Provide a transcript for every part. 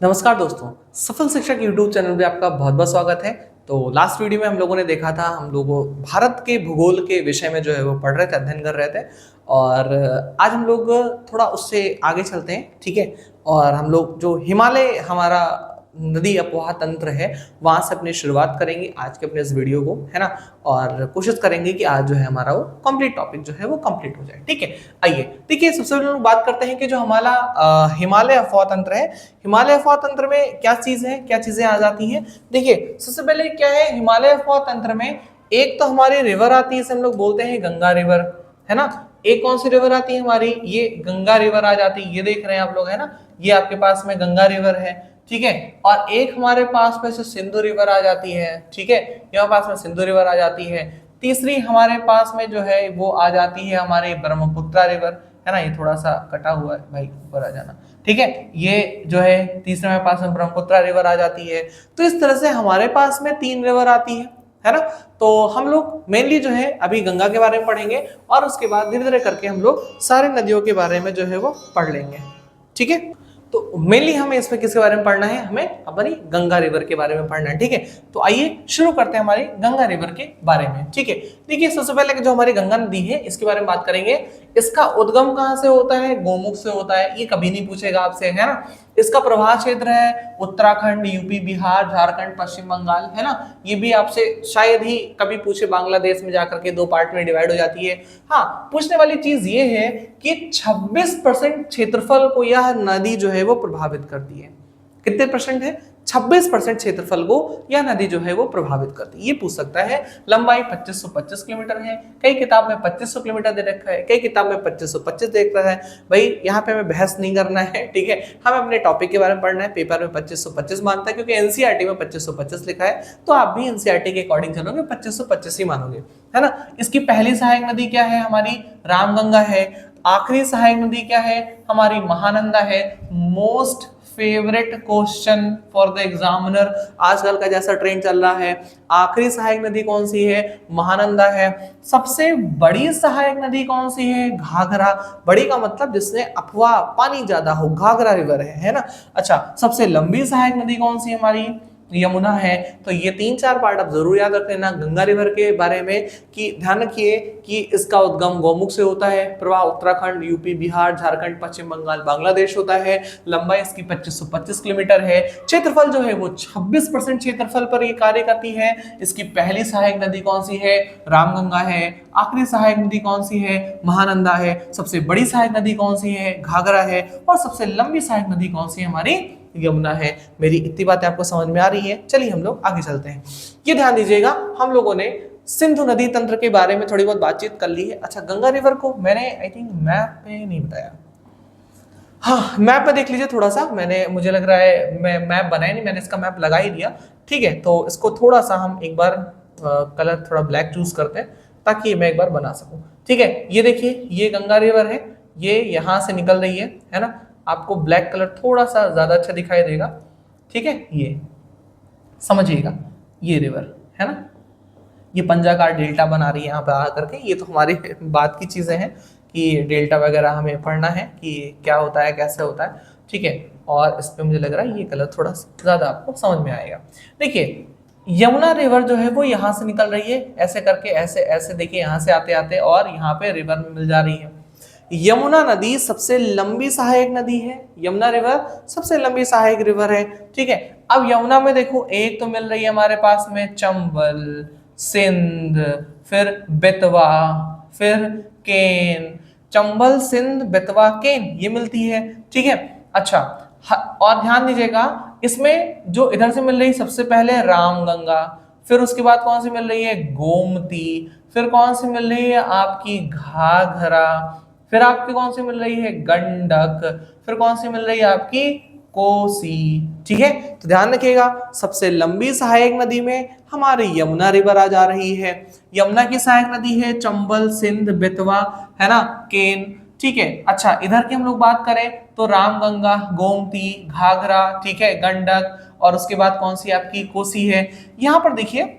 नमस्कार दोस्तों, सफल शिक्षक यूट्यूब चैनल पे आपका बहुत बहुत स्वागत है। तो लास्ट वीडियो में हम लोगों ने देखा था, हम लोगों भारत के भूगोल के विषय में जो है वो पढ़ रहे थे, अध्ययन कर रहे थे। और आज हम लोग थोड़ा उससे आगे चलते हैं, ठीक है। और हम लोग जो हिमालय हमारा नदी अपवाह तंत्र है, वहां से अपनी शुरुआत करेंगे आज के अपने इस वीडियो को, है ना। और कोशिश करेंगे कि आज जो है हमारा वो कंप्लीट टॉपिक जो है वो कंप्लीट हो जाए, ठीक है। आइए देखिए, सबसे पहले हम बात करते हैं कि जो हमारा हिमालय अफवाह तंत्र है, हिमालय अफवाह तंत्र में क्या चीज है, क्या चीजें आ जाती हैं। देखिए सबसे पहले क्या है हिमालय अफवाह तंत्र में, एक तो हमारी रिवर आती है, इसे हम लोग बोलते हैं गंगा रिवर, है ना। एक कौन सी रिवर आती है हमारी, ये गंगा रिवर आ जाती है, ये देख रहे हैं आप लोग, है ना। ये आपके पास में गंगा रिवर है, ठीक है। और एक हमारे पास में से सिंधु रिवर आ जाती है, ठीक है। यहाँ पास में सिंधु रिवर आ जाती है। तीसरी हमारे पास में जो है वो आ जाती है हमारी ब्रह्मपुत्र रिवर, है ना। ये थोड़ा सा कटा हुआ है भाई, ऊपर आ जाना, ठीक है। ये जो है तीसरे हमारे पास में ब्रह्मपुत्र रिवर आ जाती है। तो इस तरह से हमारे पास में 3 रिवर आती है ना। तो हम लोग मेनली जो है अभी गंगा के बारे में पढ़ेंगे और उसके बाद धीरे धीरे करके हम लोग सारे नदियों के बारे में जो है वो पढ़ लेंगे, ठीक है। तो मेनली हमें इसमें किसके बारे में पढ़ना है, हमें अपनी गंगा रिवर के बारे में पढ़ना है, ठीक है। तो आइए शुरू करते हैं हमारी गंगा रिवर के बारे में, ठीक है। देखिए सबसे पहले जो हमारी गंगा नदी है इसके बारे में बात करेंगे। इसका उद्गम कहाँ से होता है, गोमुख से होता है, ये कभी नहीं पूछेगा आपसे, है ना। इसका प्रवाह क्षेत्र है उत्तराखंड, यूपी, बिहार, झारखंड, पश्चिम बंगाल, है ना। ये भी आपसे शायद ही कभी पूछे, बांग्लादेश में जाकर के 2 पार्ट में डिवाइड हो जाती है। हाँ, पूछने वाली चीज ये है कि 26% क्षेत्रफल को यह नदी जो है वो प्रभावित करती है। कितने परसेंट है, 26% क्षेत्रफल को यह नदी जो है वो प्रभावित करती है। ये पूछ सकता है। लंबाई 2525 किलोमीटर है, कई किताब में 2500 किलोमीटर दे रखा है, कई किताब में 2525 देख रहा है। भाई यहाँ पे हमें बहस नहीं करना है, ठीक है। हमें अपने टॉपिक के बारे में पढ़ना है। पेपर में 2525 मानता है क्योंकि एनसीईआरटी में 2525 लिखा है, तो आप भी एनसीईआरटी के अकॉर्डिंग चलोगे, 2525 ही मानोगे, है ना। इसकी पहली सहायक नदी क्या है हमारी, रामगंगा है। आखिरी सहायक नदी क्या है हमारी, महानंदा है। Most favourite question for the examiner, आजकल का जैसा ट्रेंड चल रहा है, आखिरी सहायक नदी कौन सी है, महानंदा है। सबसे बड़ी सहायक नदी कौन सी है, घाघरा। बड़ी का मतलब जिसने अफवाह पानी ज्यादा हो, घाघरा रिवर है ना। अच्छा, सबसे लंबी सहायक नदी कौन सी है हमारी, यमुना है। तो ये 3-4 पार्ट आप जरूर याद रख लेना गंगा रिवर के बारे में, कि ध्यान रखिए कि इसका उद्गम गौमुख से होता है, प्रवाह उत्तराखंड, यूपी, बिहार, झारखंड, पश्चिम बंगाल, बांग्लादेश होता है। लंबाई इसकी 2525 किलोमीटर है। क्षेत्रफल जो है वो 26% क्षेत्रफल पर ये कार्य करती है। इसकी पहली सहायक नदी कौन सी है, रामगंगा है। आखिरी सहायक नदी कौन सी है, महानंदा है। सबसे बड़ी सहायक नदी कौन सी है, घाघरा है। और सबसे लंबी सहायक नदी कौन सी है हमारी, यमुना है। मेरी इतनी बातें आपको समझ में आ रही है। चलिए हम लोग आगे चलते हैं। ये ध्यान दीजिएगा, हम लोगों ने सिंधु नदी तंत्र के बारे में थोड़ी बहुत बातचीत कर ली है। अच्छा, गंगा रिवर को मैंने आई थिंक मैप पे नहीं बताया। हाँ, मैप पे देख लीजिए थोड़ा सा, मैंने मुझे लग रहा है मैं मैप बनाया नहीं, मैंने इसका मैप लगा ही दिया, ठीक है। तो इसको थोड़ा सा हम एक बार कलर थोड़ा ब्लैक चूज करते हैं ताकि मैं एक बार बना सकूं, ठीक है। ये देखिए, ये गंगा रिवर है, ये यहाँ से निकल रही है ना। आपको ब्लैक कलर थोड़ा सा ज्यादा अच्छा दिखाई देगा, ठीक है। ये समझिएगा, ये रिवर है ना, ये पंजाकार डेल्टा बना रही है यहाँ पे आकर के। ये तो हमारी बात की चीजें हैं कि डेल्टा वगैरह हमें पढ़ना है कि क्या होता है, कैसे होता है, ठीक है। और इस पे मुझे लग रहा है ये कलर थोड़ा ज्यादा आपको समझ में आएगा। देखिए, यमुना रिवर जो है वो यहाँ से निकल रही है, ऐसे करके, ऐसे ऐसे देखिए, यहाँ से आते आते और यहाँ पे रिवर में मिल जा रही है। यमुना नदी सबसे लंबी सहायक नदी है, यमुना रिवर सबसे लंबी सहायक रिवर है, ठीक है। अब यमुना में देखो, एक तो मिल रही है हमारे पास में चंबल, सिंध, फिर बेतवा, फिर केन। चंबल, सिंध, बेतवा, केन, ये मिलती है, ठीक है। अच्छा, और ध्यान दीजिएगा, इसमें जो इधर से मिल रही सबसे पहले रामगंगा, फिर उसके बाद कौन सी मिल रही है, गोमती, फिर कौन सी मिल रही है आपकी, घाघरा, फिर आपकी कौन सी मिल रही है, गंडक, फिर कौन सी मिल रही है आपकी, कोसी, ठीक है। तो ध्यान रखिएगा, सबसे लंबी सहायक नदी में हमारी यमुना रिवर आ जा रही है। यमुना की सहायक नदी है चंबल, सिंध, बेतवा, है ना, केन, ठीक है। अच्छा, इधर की हम लोग बात करें तो रामगंगा, गोमती, घाघरा, ठीक है, गंडक, और उसके बाद कौन सी आपकी, कोसी है। यहां पर देखिए,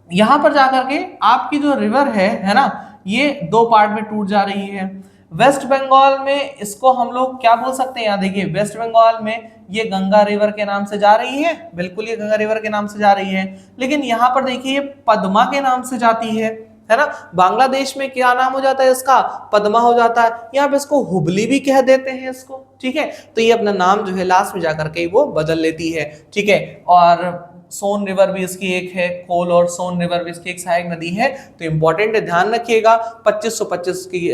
यहां पर जाकर के आपकी जो रिवर है ना, ये 2 पार्ट में टूट जा रही है। वेस्ट बंगाल में इसको हम लोग क्या बोल सकते हैं, यहाँ देखिए वेस्ट बंगाल में ये गंगा रिवर के नाम से जा रही है, बिल्कुल ये गंगा रिवर के नाम से जा रही है, लेकिन यहाँ पर देखिए ये पद्मा के नाम से जाती है ना। बांग्लादेश में क्या नाम हो जाता है इसका, पद्मा हो जाता है, यहाँ पे इसको हुबली भी कह देते हैं इसको, ठीक है। तो ये अपना नाम जो है लास्ट में जाकर के वो बदल लेती है, ठीक है। और सोन रिवर भी इसकी एक है, कोल और सोन रिवर भी इसकी एक सहायक नदी है। तो इंपॉर्टेंट है, ध्यान रखिएगा। 2525 की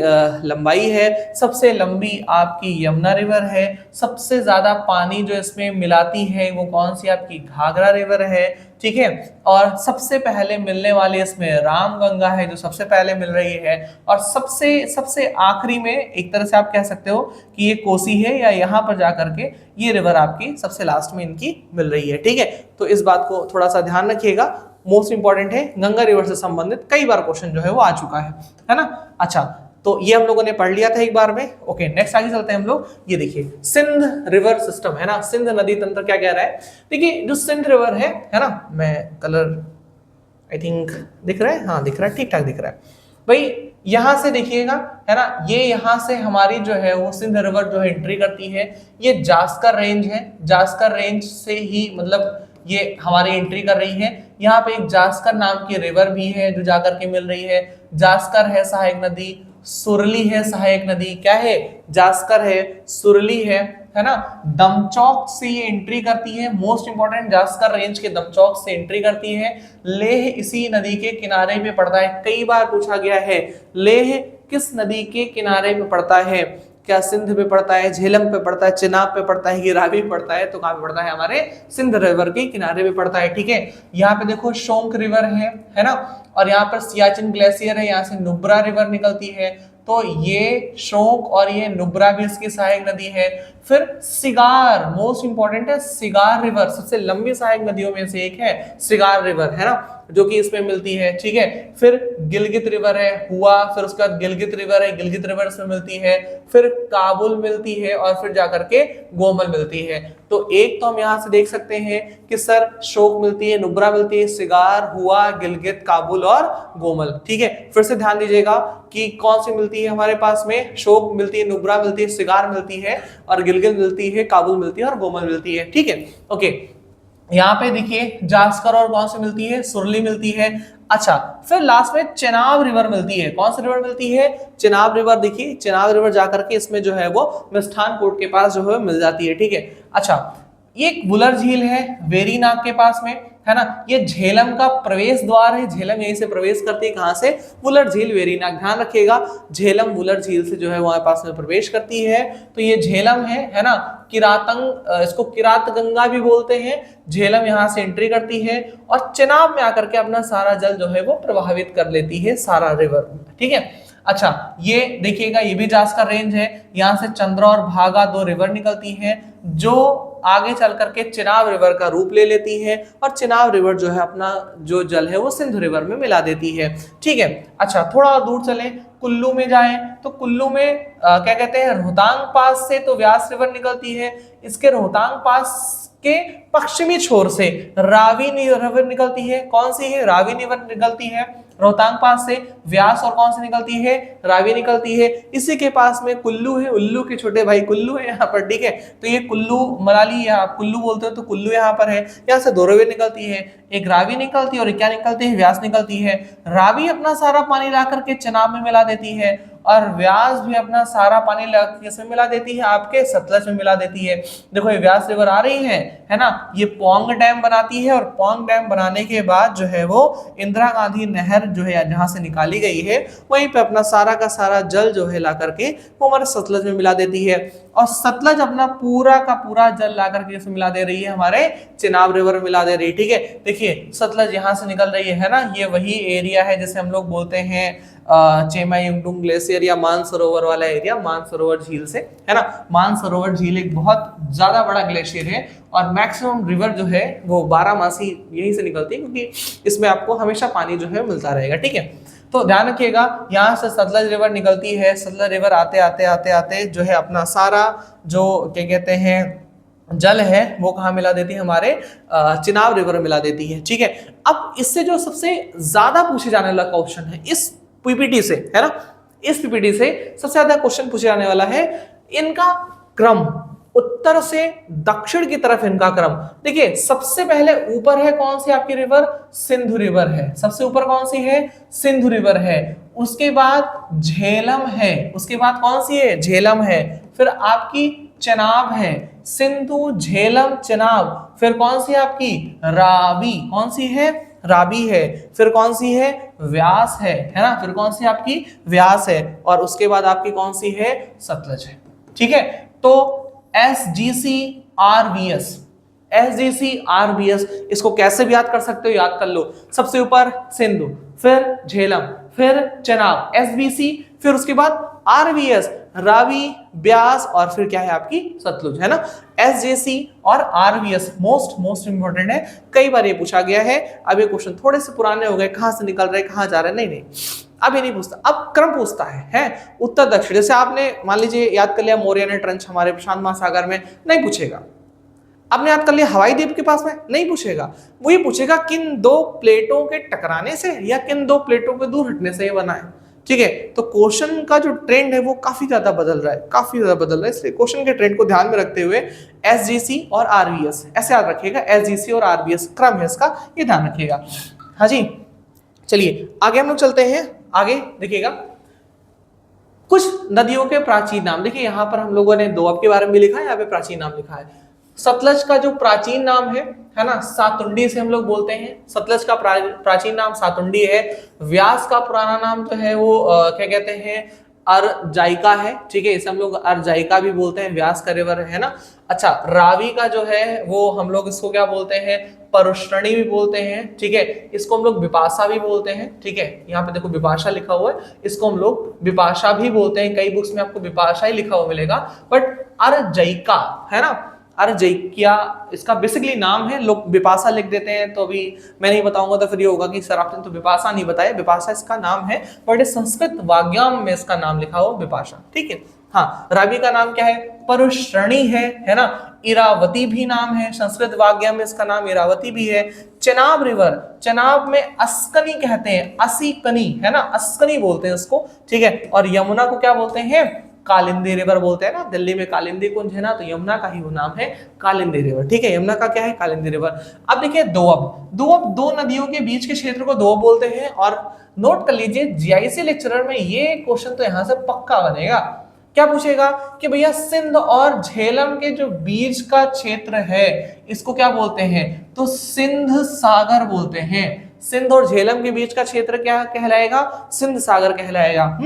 लंबाई है, सबसे लंबी आपकी यमुना रिवर है, सबसे ज्यादा पानी जो इसमें मिलाती है वो कौन सी आपकी घाघरा रिवर है, ठीक है। और सबसे पहले मिलने वाली इसमें रामगंगा है जो सबसे पहले मिल रही है, और सबसे सबसे आखिरी में एक तरह से आप कह सकते हो कि ये कोसी है, या यहाँ पर जाकर के ये रिवर आपकी सबसे लास्ट में इनकी मिल रही है, ठीक है। तो इस बात को थोड़ा सा ध्यान रखिएगा, मोस्ट इंपॉर्टेंट है, गंगा रिवर से संबंधित कई बार क्वेश्चन जो है वो आ चुका है ना। अच्छा, तो ये हम लोगों ने पढ़ लिया था एक बार में। ओके, नेक्स्ट आगे चलते हैं हम लोग। ये देखिए सिंध रिवर सिस्टम है ना, सिंध नदी तंत्र क्या कह रहा है। देखिए जो सिंध रिवर है ना, मैं कलर आई थिंक दिख रहा है, हाँ दिख रहा है, ठीक ठाक दिख रहा है भाई। यहां से देखिएगा है ना, ये यहां से हमारी जो है वो सिंध रिवर जो है एंट्री करती है, ये जास्कर रेंज है, जास्कर रेंज से ही मतलब ये हमारी एंट्री कर रही है। यहाँ पे एक जास्कर नाम की रिवर भी है जो जाकर के मिल रही है, जास्कर है सहायक नदी, सुरली है सहायक नदी, क्या है, जास्कर है, सुरली है ना। दमचौक से ये एंट्री करती है, मोस्ट इंपॉर्टेंट, जास्कर रेंज के दमचौक से एंट्री करती है। लेह इसी नदी के किनारे पे पड़ता है, कई बार पूछा गया है लेह किस नदी के किनारे पे पड़ता है, क्या सिंध पे पड़ता है, झेलम पे पड़ता है, चिनाब पे पड़ता है, रावी पे पड़ता है, तो कहां पे पड़ता है, हमारे सिंध रिवर के किनारे पे पड़ता है, ठीक है। यहाँ पे देखो शोंक रिवर है ना, और यहाँ पर सियाचिन ग्लेशियर है, यहाँ से नुब्रा रिवर निकलती है, तो ये शोंक और ये नुब्रा भी इसकी सहायक नदी है। फिर सिगार, मोस्ट इंपॉर्टेंट है, सिगार रिवर सबसे लंबी सहायक नदियों में से एक है, सिगार रिवर है ना, जो कि इसमें मिलती है, ठीक है। फिर गिलगित रिवर है, हुआ, फिर उसके बाद गिलगित रिवर है, गिलगित रिवर इसमें मिलती है, फिर काबुल मिलती है, और फिर जाकर के गोमल मिलती है। तो एक तो हम यहाँ से देख सकते हैं कि सर शोक मिलती है, नुब्रा मिलती है, सिगार, हुआ, गिलगित, काबुल और गोमल, ठीक है। फिर से ध्यान दीजिएगा कि कौन सी मिलती है हमारे पास में, शोक मिलती है, नुब्रा मिलती है, सिगार मिलती है, और गिलगित मिलती है, काबुल मिलती है, और गोमल मिलती है, ठीक है। ओके, यहाँ पे देखिए जास्कर और कौन सी मिलती है, सुरली मिलती है। अच्छा, फिर लास्ट में चेनाब रिवर मिलती है, कौन सी रिवर मिलती है, चेनाब रिवर। देखिए चेनाब रिवर जाकर के इसमें जो है वो मिष्ठान कोट के पास जो है मिल जाती है, ठीक है। अच्छा, ये एक वुलर झील है वेरीनाग के पास में, है ना, ये झेलम का प्रवेश द्वार है, झेलम यहीं से प्रवेश करती है, कहां से, वुलर झील वेरीनाग, ध्यान रखिएगा झेलम वुलर झील से जो है वहां पास में प्रवेश करती है। तो ये झेलम है ना, किरातंग, इसको किरात गंगा भी बोलते हैं, झेलम यहाँ से एंट्री करती है और चेनाब में आकर के अपना सारा जल जो है वो प्रभावित कर लेती है, सारा रिवर, ठीक है। अच्छा, ये देखिएगा ये भी जास्कर रेंज है, यहाँ से चंद्रा और भागा दो रिवर निकलती हैं जो आगे चल करके चिनाब रिवर का रूप ले लेती है, और चिनाब रिवर जो है अपना जो जल है वो सिंधु रिवर में मिला देती है, ठीक है। अच्छा, थोड़ा और दूर चलें, कुल्लू में जाएं तो कुल्लू में क्या कहते हैं, रोहतांग पास से तो व्यास रिवर निकलती है, इसके रोहतांग पास के पश्चिमी छोर से रावी रिवर निकलती है, कौन सी है, रावी रिवर निकलती है रोहतांग पास से, व्यास और कौन सी निकलती है, रावी निकलती है। इसी के पास में कुल्लू है, उल्लू के छोटे भाई कुल्लू है यहाँ पर, ठीक है। तो ये कुल्लू मनाली, या आप कुल्लू बोलते हो तो कुल्लू यहाँ पर है, यहाँ से दो रिवर निकलती है, एक रावी निकलती है और क्या निकलती है, व्यास निकलती है। रावी अपना सारा पानी ला करके चेनाब में मिला देती है, और व्यास भी अपना सारा पानी इसमें मिला देती है, आपके सतलज में मिला देती है। देखो ये व्यास रिवर आ रही है ना, ये पोंग डैम बनाती है, और पोंग डैम बनाने के बाद जो है वो इंदिरा गांधी नहर जो है जहां से निकाली गई है वहीं पे अपना सारा का सारा जल जो है ला करके वो हमारे सतलज में मिला देती है, और सतलज अपना पूरा का पूरा जल ला करके इसमें मिला दे रही है, हमारे चेनाब रिवर में मिला दे रही है, ठीक है। देखिए सतलज यहाँ से निकल रही है ना, ये वही एरिया है जिसे हम लोग बोलते हैं चेमायुंगडुंग ग्लेशियर या मानसरोवर वाला एरिया, मानसरोवर झील से, है ना। मानसरोवर झील एक बहुत ज्यादा बड़ा ग्लेशियर है, और मैक्सिमम रिवर जो है वो 12 मासी यहीं से निकलती है, क्योंकि इसमें आपको हमेशा पानी जो है मिलता रहेगा, ठीक है। तो ध्यान रखिएगा, यहाँ से सतलज रिवर निकलती है, सतलज रिवर आते आते आते आते जो है अपना सारा जो क्या कहते हैं जल है वो कहाँ मिला देती है, हमारे चिनाब रिवर में मिला देती है, ठीक है। अब इससे जो सबसे ज्यादा पूछे जाने वाला क्वेश्चन है इस पीपीटी से, है ना, इस पीपीटी से सबसे ज्यादा क्वेश्चन पूछे जाने वाला है इनका क्रम, उत्तर से दक्षिण की तरफ इनका क्रम। देखिए सबसे पहले ऊपर है कौन सी आपकी रिवर, सिंधु रिवर है, सबसे ऊपर कौन सी है, सिंधु रिवर है। उसके बाद झेलम है, उसके बाद कौन सी है, झेलम है। फिर आपकी चेनाब है, सिंधु झेलम चेनाब। फिर कौन सी आपकी रावी, कौन सी है, रावी है। फिर कौन सी है, व्यास है ना, फिर कौन सी आपकी व्यास है। और उसके बाद आपकी कौन सी है, सतलज है। ठीक है, तो SGC RVS, SGC RVS इसको कैसे भी याद कर सकते हो, याद कर लो। सबसे ऊपर सिंधु, फिर झेलम, फिर चेनाब, SBC, फिर उसके बाद RVS, रावी, ब्यास, और फिर क्या है आपकी सतलुज, है ना। SJC और RVS मोस्ट इंपॉर्टेंट है, कई बार ये पूछा गया है। अब ये क्वेश्चन थोड़े से पुराने हो गए, कहां से निकल रहे कहां जा रहे, नहीं अब ये नहीं पूछता, अब क्रम पूछता है उत्तर दक्षिण। जैसे आपने मान लीजिए याद कर लिया मोरियाना ट्रेंच हमारे प्रशांत महासागर में, नहीं पूछेगा। आपने याद कर लिया हवाई द्वीप के पास में, नहीं पूछेगा। वो ये पूछेगा किन दो प्लेटों के टकराने से या किन दो प्लेटों के दूर हटने से ये बना है। ठीक है, तो क्वेश्चन का जो ट्रेंड है वो काफी ज्यादा बदल रहा है, काफी ज्यादा बदल रहा है। इसलिए क्वेश्चन के ट्रेंड को ध्यान में रखते हुए SGC और RVS ऐसे याद रखिएगा, SGC और RVS क्रम है इसका, ये ध्यान रखिएगा। हाँ जी, चलिए आगे हम लोग चलते हैं। आगे देखिएगा कुछ नदियों के प्राचीन नाम। देखिए यहाँ पर हम लोगों ने दोअब के बारे में भी लिखा है, यहाँ पे प्राचीन नाम लिखा है। सतलज का जो प्राचीन नाम है ना, सातुंडी से हम लोग बोलते हैं। सतलज का प्राचीन नाम सातुंडी है। व्यास का पुराना नाम जो है वो क्या कहते हैं, अर्जाइका है। ठीक है, इसे हम लोग अर्जाइका भी बोलते हैं, व्यास का रिवर है ना। अच्छा, रावी का जो है वो हम लोग इसको क्या बोलते हैं, परुष्णी भी बोलते हैं। ठीक है, इसको हम लोग विपाशा भी बोलते हैं। ठीक है, यहाँ पे देखो विपाशा लिखा हुआ है, इसको हम लोग विपाशा भी बोलते हैं। कई बुक्स में आपको विपाशा ही लिखा हुआ मिलेगा, बट अर्जाइका है ना, अर्जाइकिया इसका बेसिकली नाम है। लोग विपाशा लिख देते हैं, तो अभी मैं नहीं बताऊंगा तो फिर ये होगा कि सर आपने तो विपाशा नहीं बताया। विपाशा इसका नाम है, बट संस्कृत वाग्याम में इसका नाम लिखा हुआ विपाशा। ठीक है, हाँ, रावी का नाम क्या है, परुश्रणी है ना। इरावती भी नाम है, संस्कृत वाग्याम में इसका नाम इरावती भी है। चेनाब रिवर, चेनाब में अस्कनी कहते हैं, असीकनी है ना, अस्कनी बोलते हैं उसको। ठीक है, और यमुना को क्या बोलते हैं, कालिंदी रिवर बोलते हैं ना। दिल्ली में कालिंदी कुंज है ना, तो यमुना का ही वो नाम है कालिंदी रिवर। ठीक है, यमुना का क्या है, कालिंदी रिवर। अब देखिए दोअब, दोअब दो नदियों के बीच के क्षेत्र को दोअब बोलते हैं। और नोट कर लीजिए जीआईसी लेक्चरर में ये क्वेश्चन तो यहां से पक्का बनेगा। क्या पूछेगा कि भैया सिंध और झेलम के जो बीच का क्षेत्र है इसको क्या बोलते हैं, तो सिंध सागर बोलते हैं। सिंध और झेलम के बीच का क्षेत्र क्या कहलाएगा, सिंध सागर कहलाएगा।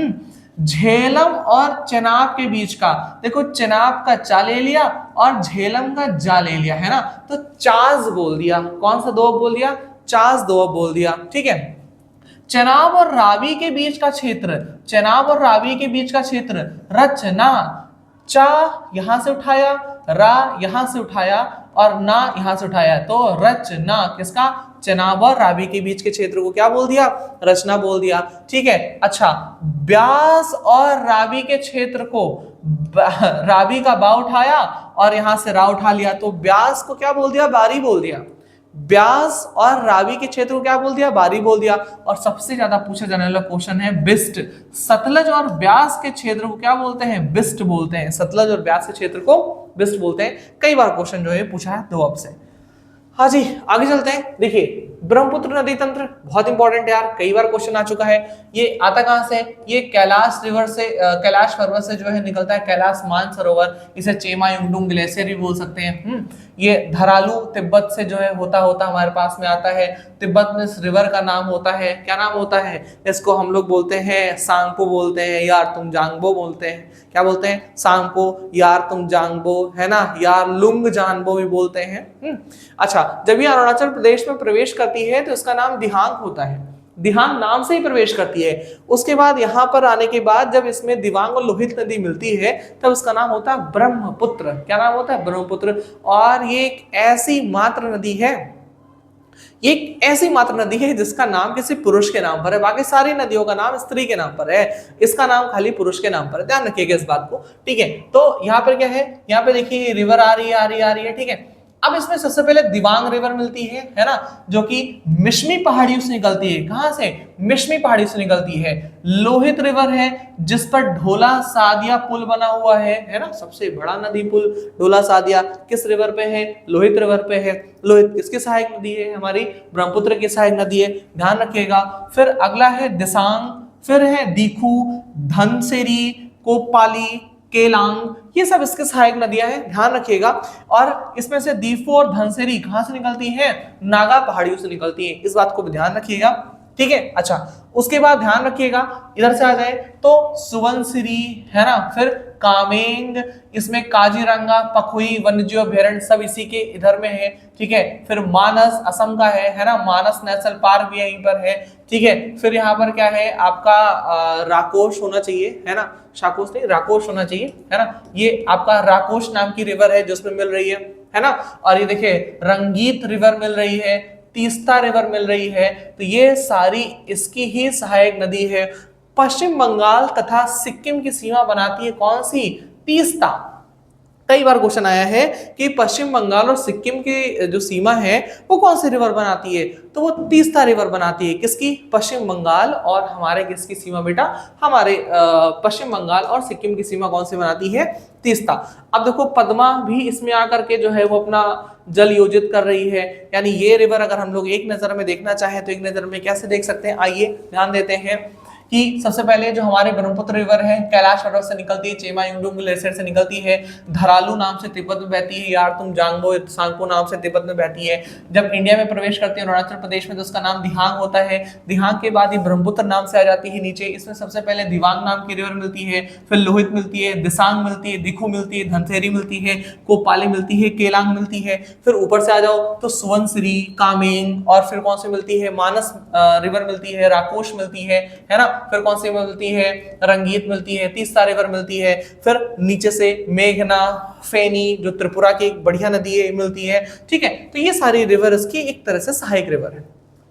झेलम और चेनाब के बीच का, देखो चेनाब का चा ले लिया और झेलम का जा ले लिया है ना, तो चाज बोल दिया। कौन सा दोअब बोल दिया, चाज दोअब बोल दिया। ठीक है, चेनाब और रावी के बीच का क्षेत्र, चेनाब और रावी के बीच का क्षेत्र रचना, चा यहां से उठाया, रा यहां से उठाया और ना यहां से उठाया, तो रचना किसका, चेनाब और रावी के बीच के क्षेत्र को क्या बोल दिया, रचना बोल दिया। ठीक है, अच्छा, ब्यास और रावी के क्षेत्र को, रावी का बा उठाया और यहां से रा उठा लिया, तो ब्यास को क्या बोल दिया, बारी बोल दिया। ब्यास और रावी के क्षेत्र को क्या बोल दिया, बारी बोल दिया। और सबसे ज्यादा पूछा जाने वाला क्वेश्चन है बिस्ट, सतलज और ब्यास के क्षेत्र को क्या बोलते हैं, बिस्ट बोलते हैं। सतलज और ब्यास के क्षेत्र को बिस्ट बोलते हैं। कई बार क्वेश्चन जो है पूछा है दोअब से। हाँ जी, आगे चलते हैं। देखिए ब्रह्मपुत्र नदी तंत्र बहुत इंपॉर्टेंट है यार, कई बार क्वेश्चन आ चुका है। ये आता कहां से, ये कैलाश रिवर से, कैलाश पर्वत से जो है निकलता है, कैलाश मानसरोवर, इसे चेमा युंगडुंग ग्लेशियर भी बोल सकते हैं। ये धरालू तिब्बत से जो है होता होता हमारे पास में आता है। तिब्बत में इस रिवर का नाम होता है, क्या नाम होता है, इसको हम लोग बोलते हैं सांगपो बोलते हैं, यार तुम जांगबो बोलते हैं। क्या बोलते हैं, सांगपो, यार तुम जांगबो है ना, यार लुंग जानबो भी बोलते हैं। अच्छा, जब ये अरुणाचल प्रदेश में प्रवेश करती है तो इसका नाम दिहांग होता है, दिहांग नाम से ही प्रवेश करती है। उसके बाद यहाँ पर आने के बाद जब इसमें दिवांग और लोहित नदी मिलती है तब इसका नाम होता है ब्रह्मपुत्र। क्या नाम होता है, ब्रह्मपुत्र। और ये एक ऐसी मात्र नदी है, ये एक ऐसी मात्र नदी है जिसका नाम किसी पुरुष के नाम पर है, बाकी सारी नदियों का नाम स्त्री के नाम पर है, इसका नाम खाली पुरुष के नाम पर है। ध्यान रखिएगा इस बात को। ठीक है, तो यहाँ पर क्या है, यहाँ पे देखिए रिवर आ रही है, आ रही है, ठीक है। अब इसमें सबसे पहले दिबांग रिवर मिलती है ना, जो कि मिश्मी पहाड़ियों से निकलती है। कहां से? मिश्मी पहाड़ी से निकलती है। लोहित रिवर है जिस पर ढोला सादिया पुल बना हुआ है ना, सबसे बड़ा नदी पुल ढोला सादिया किस रिवर पे है? लोहित रिवर पे है। लोहित किसकी सहायक नदी है? हमारी ब्रह्मपुत्र की सहायक नदी है, ध्यान रखिएगा। फिर अगला है दिसांग, फिर है दीखू, धनसिरी, कोपाली, केलांग, ये सब इसके सहायक नदियां हैं, ध्यान रखिएगा। और इसमें से दीफू और धनसिरी कहां से निकलती हैं? नागा पहाड़ियों से निकलती हैं, इस बात को भी ध्यान रखिएगा, ठीक है। अच्छा, उसके बाद ध्यान रखिएगा, इधर से आ जाए तो सुवनसिरी है ना, फिर कामेंग, इसमें काजीरंगा, पखुई, वन्यजीव अभ्यारण्य सब इसी के इधर में है, ठीक है। फिर मानस असम का है ना, मानस नेशनल पार्क भी यहीं पर है, ठीक है। फिर यहाँ पर क्या है आपका राकोश होना चाहिए, है ना, शाकोश नहीं राकोश होना चाहिए, है ना। ये आपका राकोश नाम की रिवर है जो उसमें मिल रही है ना। और ये देखिए रंगीत रिवर मिल रही है, तीस्ता रिवर मिल रही है, तो ये सारी इसकी ही सहायक नदी है। पश्चिम बंगाल तथा सिक्किम की सीमा बनाती है कौन सी? तीस्ता। कई बार क्वेश्चन आया है कि पश्चिम बंगाल और सिक्किम की जो सीमा है वो कौन सी रिवर बनाती है, तो वो तीस्ता रिवर बनाती है। किसकी? पश्चिम बंगाल और हमारे किसकी सीमा बेटा? हमारे पश्चिम बंगाल और सिक्किम की सीमा कौन सी बनाती है? तीस्ता। अब देखो पद्मा भी इसमें आकर के जो है वो अपना जल योजित कर रही है, यानी ये रिवर अगर हम लोग एक नजर में देखना चाहें तो एक नजर में कैसे देख सकते हैं, आइए ध्यान देते हैं कि सबसे पहले जो हमारे ब्रह्मपुत्र रिवर है कैलाश पर्वत से निकलती है, चेमा युंगडुंग ग्लेशियर से निकलती है, धरालू नाम से तिब्बत में बहती है, यारतुंग जांगबो सांगपो नाम से तिब्बत में बहती है। जब इंडिया में प्रवेश करती है अरुणाचल प्रदेश में तो उसका नाम दिहांग होता है। दिहांग के बाद ये ब्रह्मपुत्र नाम से आ जाती है नीचे। इसमें सबसे पहले दिवांग नाम की रिवर मिलती है, फिर लोहित मिलती है, दिसांग मिलती है, दिखू मिलती है, धनसेरी मिलती है, कोपाली मिलती है, केलांग मिलती है। फिर ऊपर से आ जाओ तो सुवनसिरी, कामेंग, और फिर कौन सी मिलती है? मानस रिवर मिलती है, राकोश मिलती है ना। फिर कौन सी मिलती है? रंगीत मिलती है, तीस्ता रिवर मिलती है। फिर नीचे से मेघना, फेनी जो त्रिपुरा की एक बढ़िया नदी है मिलती है, ठीक है। तो ये सारी रिवर इसकी एक तरह से सहायक रिवर है,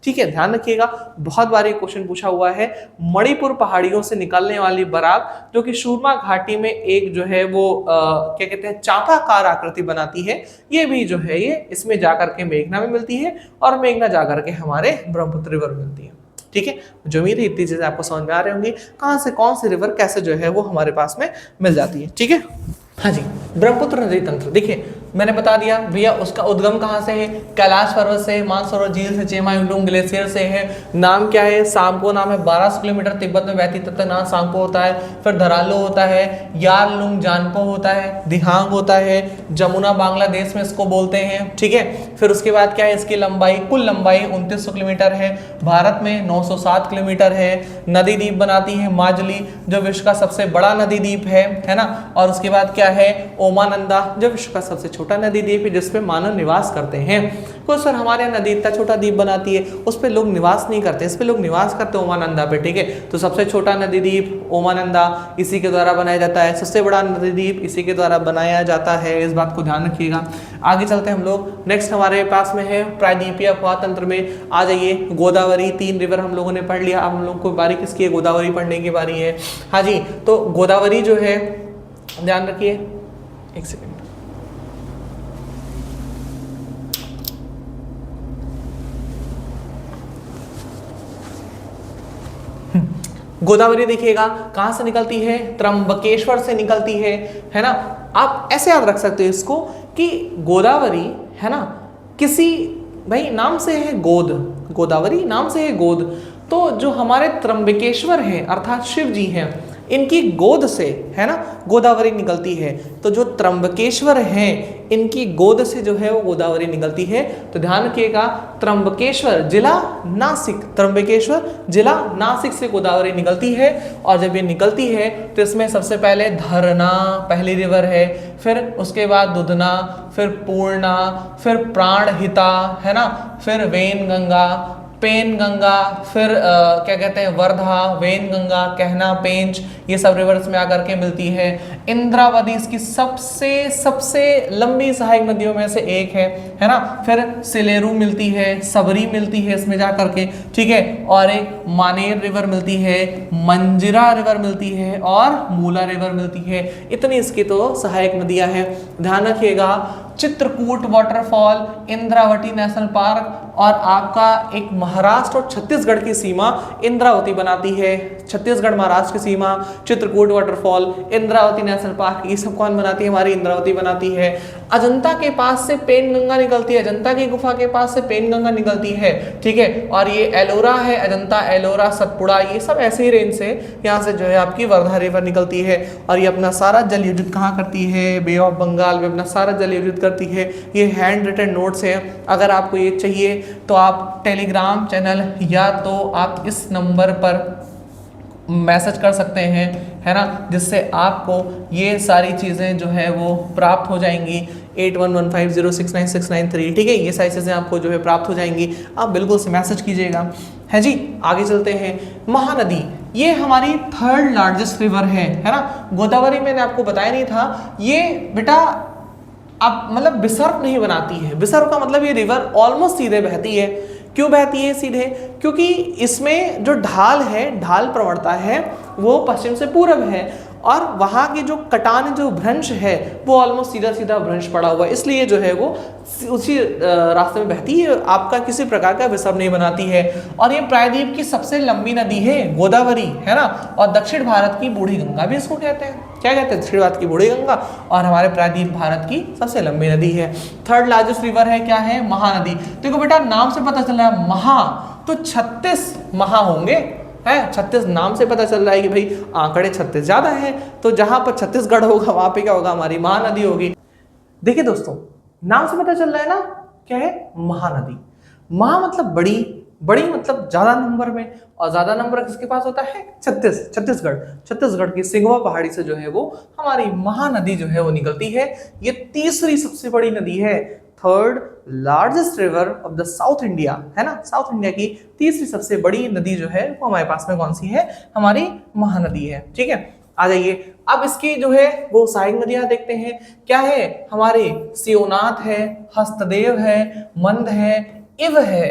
ठीक है, ध्यान रखिएगा। बहुत बार ये क्वेश्चन पूछा हुआ है। मणिपुर पहाड़ियों से निकलने वाली बराक जो कि सुरमा घाटी में एक जो है वो क्या कहते हैं चापाकार आकृति बनाती है, ये भी जो है ये इसमें जाकर के मेघना में मिलती है और मेघना जाकर के हमारे ब्रह्मपुत्र रिवर में मिलती है, ठीक है। जो उम्मीद है इतनी चीजें आपको समझ में आ रही होंगी, कहां से कौन सी रिवर कैसे जो है वो हमारे पास में मिल जाती है, ठीक है। हाँ जी, ब्रह्मपुत्र नदी तंत्र देखिए मैंने बता दिया भैया, उसका उद्गम कहाँ से है? कैलाश पर्वत से, मानसरोवर झील से, चेमा युंगडुंग ग्लेशियर से है। नाम क्या है? सांगपो नाम है। 1200 किलोमीटर तिब्बत में बहती तब तक नाम सांगपो होता है। फिर धरालो होता है, यारलुंग जानपो होता है, दिहांग होता है, जमुना बांग्लादेश में इसको बोलते हैं, ठीक है। फिर उसके बाद क्या है? इसकी लंबाई, कुल लंबाई 2900 किलोमीटर है। भारत में 907 किलोमीटर है। नदी द्वीप बनाती है माजली जो विश्व का सबसे बड़ा नदी द्वीप है ना। और उसके बाद क्या है? ओमानंदा जो विश्व का सबसे छोटा नदी द्वीप है जिसपे मानव निवास करते हैं। कोई सर हमारे यहाँ नदी इतना छोटा द्वीप बनाती है उस पे लोग निवास नहीं करते, इस पे लोग निवास करते हैं ओमानंदा पे, ठीक है। तो सबसे छोटा नदी द्वीप ओमानंदा इसी के द्वारा बनाया जाता है, सबसे बड़ा नदी द्वीप इसी के द्वारा बनाया जाता है, इस बात को ध्यान रखिएगा। आगे चलते हैं हम लोग, नेक्स्ट हमारे पास में है प्रायद्वीपीय अपवाह तंत्र में आ जाइए। गोदावरी, 3 रिवर हम लोगों ने पढ़ लिया, अब हम लोग को बारी किसकी है? गोदावरी पढ़ने की बारी है। हाँ जी, तो गोदावरी जो है ध्यान रखिए, एक सेकेंड, गोदावरी देखिएगा कहां से निकलती है? त्र्यंबकेश्वर से निकलती है ना। आप ऐसे याद रख सकते हो इसको कि गोदावरी है ना किसी भाई नाम से है गोद, गोदावरी नाम से है गोद, तो जो हमारे त्र्यंबकेश्वर हैं अर्थात शिव जी हैं इनकी गोद से है ना गोदावरी निकलती है। तो जो त्र्यंबकेश्वर हैं इनकी गोद से जो है वो गोदावरी निकलती है। तो ध्यान रखिएगा त्र्यंबकेश्वर जिला नासिक, त्र्यंबकेश्वर जिला नासिक से गोदावरी निकलती है। और जब ये निकलती है तो इसमें सबसे पहले धरना पहली रिवर है, फिर उसके बाद दुधना, फिर पूर्णा, फिर प्राणहिता है ना, फिर वेनगंगा, पेन गंगा, फिर क्या कहते हैं वर्धा, वेन गंगा, कहना, पेंच, ये सब रिवर्स में आकर के मिलती है। इंद्रावती इसकी सबसे सबसे लंबी सहायक नदियों में से एक है ना। फिर सिलेरू मिलती है, सबरी मिलती है इसमें जा करके, ठीक है। और एक मानेर रिवर मिलती है, मंजिरा रिवर मिलती है और मूला रिवर मिलती है। इतनी इसकी तो सहायक नदियां हैं। ध्यान रखिएगा, Chitrakoot waterfall, Indravati national park और आपका एक महाराष्ट्र और छत्तीसगढ़ की सीमा इंद्रावती बनाती है। छत्तीसगढ़ महाराष्ट्र की सीमा, Chitrakoot waterfall, Indravati national park, ये सब कौन बनाती है? हमारी इंद्रावती बनाती है। अजंता के पास से पेन गंगा निकलती है, अजंता की गुफा के पास से पेन गंगा निकलती है, ठीक है। और ये एलोरा है, अजंता, एलोरा, सतपुड़ा, ये सब ऐसे ही रेंज से यहाँ से जो है आपकी वर्धा रिवर निकलती है। और ये अपना सारा जल युजित कहाँ करती है? बे ऑफ बंगाल में अपना सारा जल युजित करती है। ये हैंड रिटन नोट्स है। अगर आपको ये चाहिए तो आप टेलीग्राम चैनल या तो आप इस नंबर पर मैसेज कर सकते हैं, है ना, जिससे आपको ये सारी चीज़ें जो है वो प्राप्त हो जाएंगी। 8115069693, ठीक है। ये सारी चीज़ें आपको जो है प्राप्त हो जाएंगी, आप बिल्कुल से मैसेज कीजिएगा, है जी। आगे चलते हैं। महानदी, ये हमारी थर्ड लार्जेस्ट रिवर है ना। गोदावरी मैंने आपको बताया नहीं था, ये बेटा अब मतलब विसर्ग नहीं बनाती है। विसर्ग का मतलब ये रिवर ऑलमोस्ट सीधे बहती है। क्यों बहती है सीधे? क्योंकि इसमें जो ढाल है, ढाल प्रवणता है, वो पश्चिम से पूरब है और वहाँ की जो कटान, जो भ्रंश है, वो ऑलमोस्ट सीधा सीधा भ्रंश पड़ा हुआ है, इसलिए जो है वो उसी रास्ते में बहती है, आपका किसी प्रकार का विसर्ग नहीं बनाती है। और ये प्रायद्वीप की सबसे लंबी नदी है गोदावरी, है ना। और दक्षिण भारत की बूढ़ी गंगा भी इसको कहते हैं। क्या कहते हैं? दक्षिण भारत की बूढ़ी गंगा, और हमारे प्रायद्वीप भारत की सबसे लंबी नदी है। थर्ड लार्जेस्ट रिवर है, क्या है? महानदी। देखो बेटा, नाम से पता चल रहा है महा, तो 36 महा होंगे, है 36। नाम से पता चल रहा है कि भाई आंकड़े 36 ज्यादा है, तो जहां पर छत्तीसगढ़ होगा वहां पे क्या होगा? हमारी महानदी होगी। देखिए दोस्तों, नाम से पता चल रहा है ना, क्या है? महानदी। महा मतलब बड़ी, बड़ी मतलब ज्यादा नंबर में, और ज्यादा नंबर किसके पास होता है? छत्तीसगढ़। छत्तीसगढ़ की सिंगवा पहाड़ी से जो है वो हमारी महानदी जो है वो निकलती है। ये तीसरी सबसे बड़ी नदी है, third largest river of the south India, है ना। साउथ इंडिया की तीसरी सबसे बड़ी नदी जो है वो हमारे पास में कौन सी है? हमारी महानदी है, ठीक है। आ जाइए, अब इसकी जो है वो सहायक नदियां देखते हैं। क्या है? हमारे शिवनाथ है, हस्तदेव है, मंद है, इव है,